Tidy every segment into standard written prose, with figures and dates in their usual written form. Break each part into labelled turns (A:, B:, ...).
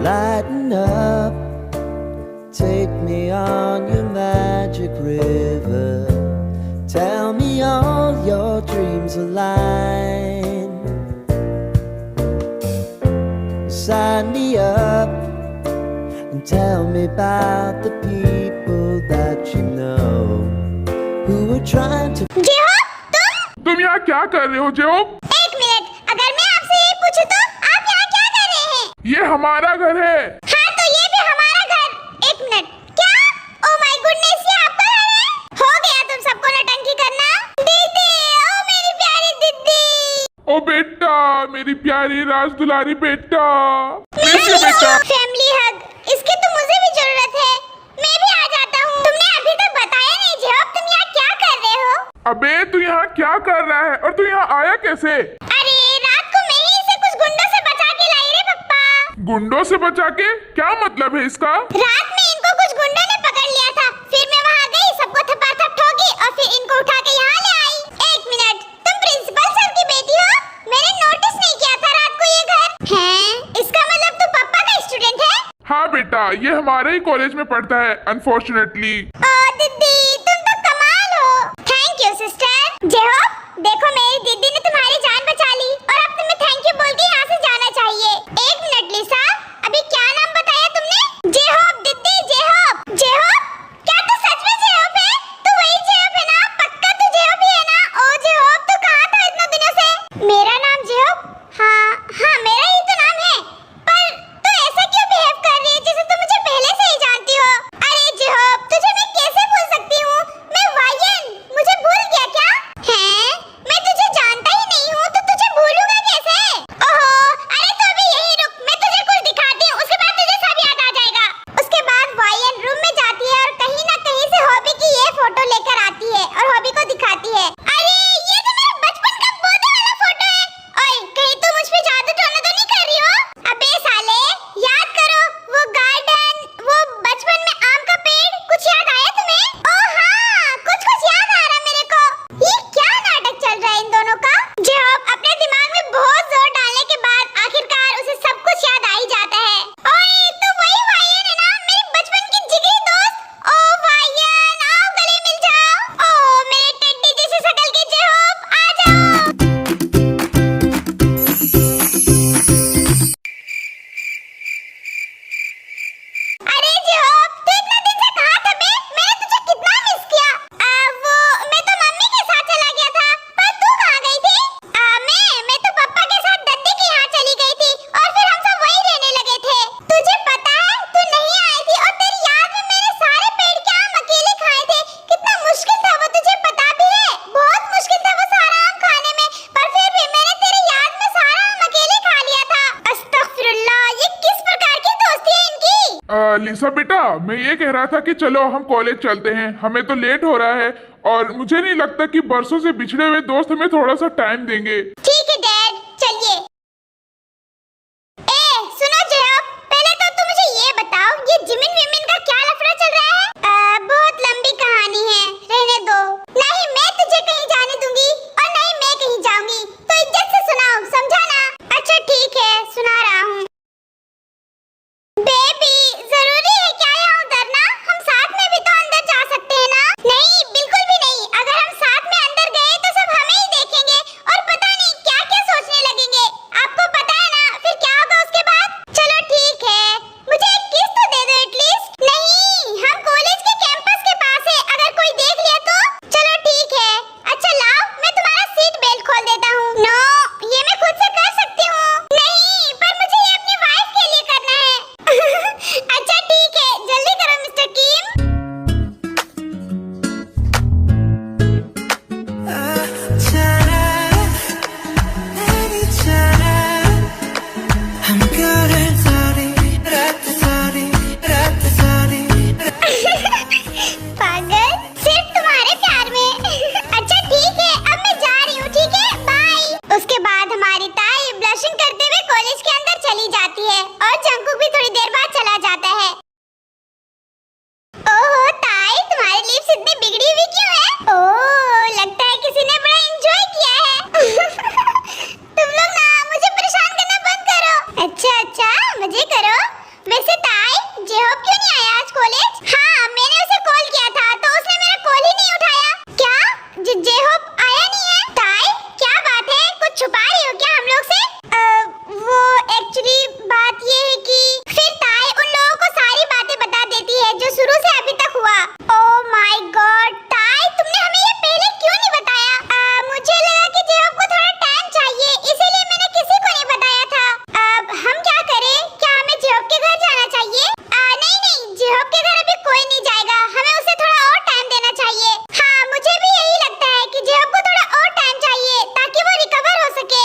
A: Lighten up, take me on your magic river. Tell me all your dreams align. Sign me up and tell me about the people that you know who are trying to.
B: तुम यहाँ क्या कर रहे हो जेओब?
C: एक minute, अगर मैं आपसे ये पूछूं तो आप यहाँ क्या कर रहे हैं?
B: ये हमारा घर है।
C: हाँ तो ये भी हमारा घर। एक मिनट, क्या? ओ माय गुडनेस, ये आपका घर है? हो गया तुम सबको नौटंकी करना। दीदी, ओ मेरी प्यारी दीदी।
B: ओ बेटा, मेरी प्यारी राज दुलारी बेटा।
C: बेटा फैमिली हग, इसकी तो मुझे भी जरूरत है। मैं भी आ जाता हूँ। तुमने अभी तक बताया नहीं जेओब, तुम यहाँ क्या कर रहे हो?
B: अबे तू यहाँ क्या कर रहा है और तू यहाँ आया कैसे?
C: अरे रात को मैं ही इसे कुछ गुंडों से बचा के लाई रे पप्पा।
B: गुंडों से बचा के? क्या मतलब है इसका?
C: रात में इनको कुछ गुंडों ने पकड़ लिया था, फिर मैं वहाँ गई, सबको थप्पड़ ठोकी और फिर इनको उठा के यहाँ ले आई। एक मिनट, तुम प्रिंसिपल सर की बेटी हो? मैंने नोटिस नहीं किया था रात को ये घर। हैं? इसका मतलब तू पापा का स्टूडेंट है?
B: हाँ बेटा, ये हमारे ही कॉलेज में पढ़ता है अनफॉर्चुनेटली।
C: ओ दीदी, तुम तो कमाल हो। Thank you sister. जेहोब, देखो मेरी दीदी ने तुम्हारी जान बचा ली और अब तुम्हें थैंक यू बोल के यहाँ से जाना चाहिए। एक मिनट लिसा, अभी क्या नाम बताया तुमने? जेहोब दीदी, जेहोब। जेहोब, क्या तू सच में जेहोब है? तू वही जेहोब है ना? पक्का तू जेहोब ही है ना? ओ जेहोब, तू कहाँ था इतने दिनों से? मेरा नाम जेहोब? हाँ मेरा ही तो नाम है। पर तू ऐसा क्यों बिहेव कर रही है जैसे तू मुझे पहले से ही जानती हो? अरे जेहोब, तुझे मैं कैसे भूल सकती हूँ? मैं वायन, मुझे भूल गया क्या? हैं? मैं तुझे जानता ही नहीं हूँ तो तुझे भूलूंगा कैसे? ओहो, अरे तू अभी यही रुक, मैं तुझे कुछ दिखाती हूँ, उसके बाद तुझे सब याद आ जाएगा। उसके बाद वायन रूम में जाती है और कहीं ना कहीं से हॉबी की ये फोटो लेकर आती है और हॉबी को दिखाती है। अरे ये तो मेरा बचपन का पौधे वाला फोटो है। ओए, कहीं तू मुझ पे जादू टोना तो नहीं कर रही हो? अबे साले, याद करो वो गार्डन, वो बचपन में आम का पेड़, कुछ याद आया तुम्हें? ओह हाँ, कुछ याद आ रहा मेरे को। ये क्या नाटक चल रहा है इन दोनों का? जेहोब अपने दिमाग में बहुत जोर डालने के बाद आखिरकार उसे सब कुछ याद आ ही जाता है। ओए, तू वही वायन है ना, मेरी बचपन की जिगरी दोस्त? ओ वायन, आओ गले मिल जाओ। ओ मेरे टेड्डी जैसी शक्ल के जेहोब, आ जाओ। अरे जेहोब, तू इतना दिन से कहाँ था बे? मैंने तुझे कितना मिस किया। वो मैं तो मम्मी के साथ चला गया था, पर तू कहाँ गई थी? मैं तो पापा के साथ दद्दी के यहाँ चली गई थी और फिर हम सब वहीं रहने लगे थे। तुझे पता है तू नहीं आई थी और तेरी याद में मैंने सारे पेड़ के आम अकेले खाए थे। कितना मुश्किल था वो, तुझे पता भी है? बहुत मुश्किल था वो सारा आम खाने में, पर फिर भी मैंने तेरी याद में सारा आम अकेले खा लिया था। अस्तगफिरुल्लाह, ये किस प्रकार की दोस्ती है इनकी?
B: लिसा बेटा, मैं ये कह रहा था कि चलो हम कॉलेज चलते हैं, हमें तो लेट हो रहा है और मुझे नहीं लगता कि बरसों से बिछड़े हुए दोस्त हमें थोड़ा सा टाइम देंगे।
C: ठीक है डैड, चलिए। सुनो जेहोब, पहले तो तुम मुझे ये बताओ, ये जिमिन विमिन का क्या लफड़ा चल रहा है? बहुत लंबी कहानी है, रहने दो। नहीं मैं तुझे कहीं जाने दूंगी और नहीं मैं कहीं जाऊंगी, तो इज्जत से सुनाओ, समझा ना? अच्छा ठीक है, सुना रहा हूँ। बेबी, जरूरी है क्या यहाँ उतरना? हम साथ में भी तो अंदर जा सकते हैं ना? नहीं, बिल्कुल भी नहीं। अगर हम साथ में अंदर गए तो सब हमें ही देखेंगे और पता नहीं क्या क्या सोचने लगेंगे। आपको पता है ना फिर क्या होगा उसके बाद? चलो ठीक है, मुझे एक किस तो दे दो एटलीस्ट। नहीं, हम कॉलेज के कैंपस के पास है, अगर कोई देख लिया तो? चलो ठीक है। अच्छा लाओ, मैं तुम्हारा सीट बेल्ट खोल देता हूँ। नो, ये मैं खुद से कर सकती हूँ। नहीं, पर मुझे ये अपनी वाइफ के लिए करना है। अच्छा ठीक है, जल्दी करो मिस्टर कीम। पागल, सिर्फ तुम्हारे प्यार में। अच्छा ठीक है, अब मैं जा रही हूँ, ठीक है, बाय। उसके बाद हमारी ताई ब्लशिंग करते हुए कॉलेज के अंदर चली जाती है और जंकू भी थोड़ी देर बाद चला जाता है। ओहो ताई, तुम्हारी लिप्स इतनी बिगड़ी हुई क्यों है? ओह, लगता है किसी ने बड़ा एंजॉय किया है। तुम लोग ना मुझे परेशान करना बंद करो। अच्छा, मजे करो। वैसे ताई, जेहोब क्यों नहीं आया आज कॉलेज? हाँ, मैंने उसे कॉल किया था तो उसने मेरा कॉल ही नहीं उठाया। क्या जेहोब आया नहीं है? ताई, क्या बात है? कुछ छुपा रही हो क्या हम लोग से? वो एक्चुअली बात ये है कि फिर ताई उन लोगों को सारी बातें बता देती है जो शुरू से अभी तक हुआ। ओह माय गॉड, ताई तुमने हमें ये पहले क्यों नहीं बताया? मुझे लगा कि जेहोब को थोड़ा टाइम चाहिए, इसीलिए मैंने किसी को नहीं बताया था। अब हम क्या करें? क्या हमें जेहोब के घर जाना चाहिए? नहीं, जेहोब के घर अभी कोई नहीं जाएगा, हमें उसे थोड़ा और टाइम देना चाहिए। हाँ, मुझे भी यही लगता है कि जेहोब को थोड़ा और टाइम चाहिए ताकि वो रिकवर हो सके।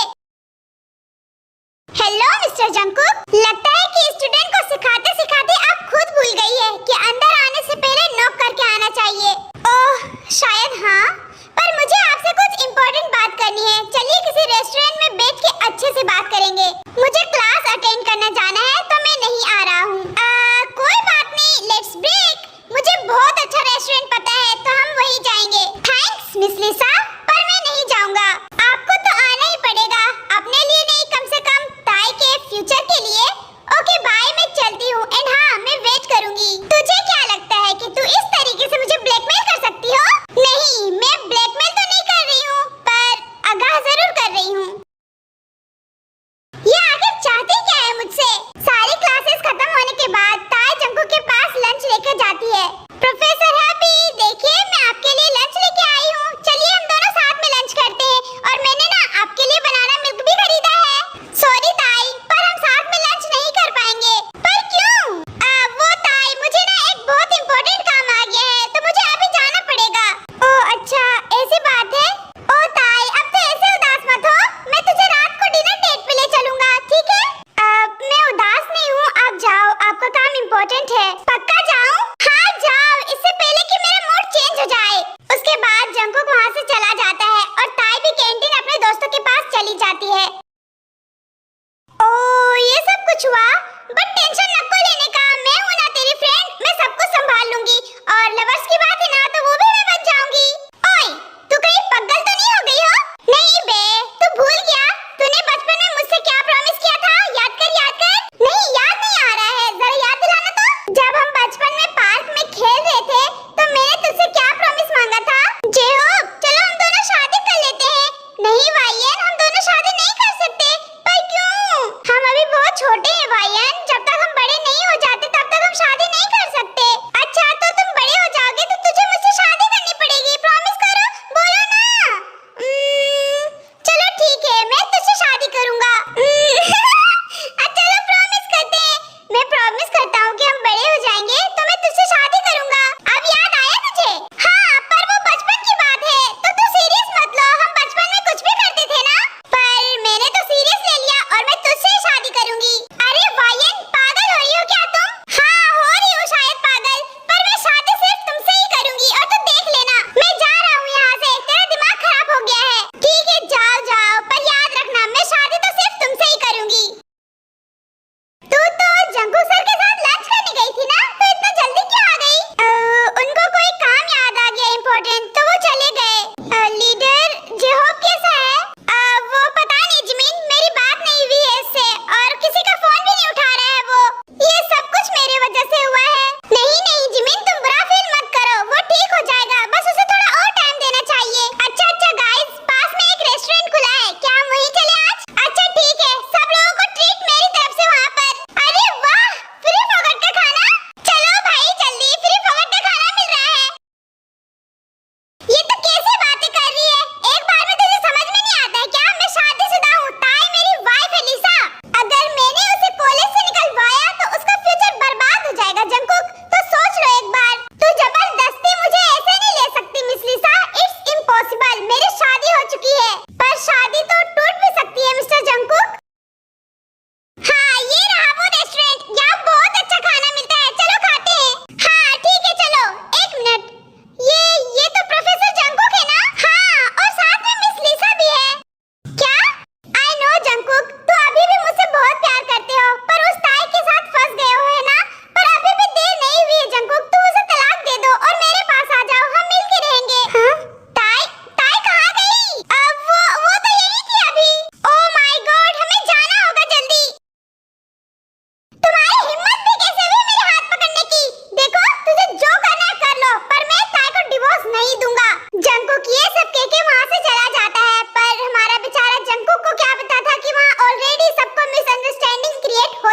C: हेलो मिस्टर जंकुक, लगता है कि स्टूडेंट को सिखाते सिखाते आप खुद भूल गई है कि अंदर आने से पहले नॉक करके आना चाहिए। ओह, शायद हाँ, पर मुझे आपसे कुछ इम्पोर्टेंट बात करनी है। चलिए किसी रेस्टोरेंट में बैठ के अच्छे से बात करेंगे। मुझे क्लास अटेंड करना जाना है तो मैं नहीं आ रहा हूँ। कोई बात नहीं, लेट्स ब्रेक। मुझे बहुत अच्छा रेस्टोरेंट पता है तो हम वहीं जाएंगे। थैंक्स मिस लिसा, पर मैं नहीं जाऊंगा। आपको तो आना ही पड़ेगा, अपने लिए नहीं, कम से कम ताई के फ्यूचर के लिए।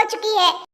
C: हो चुकी है।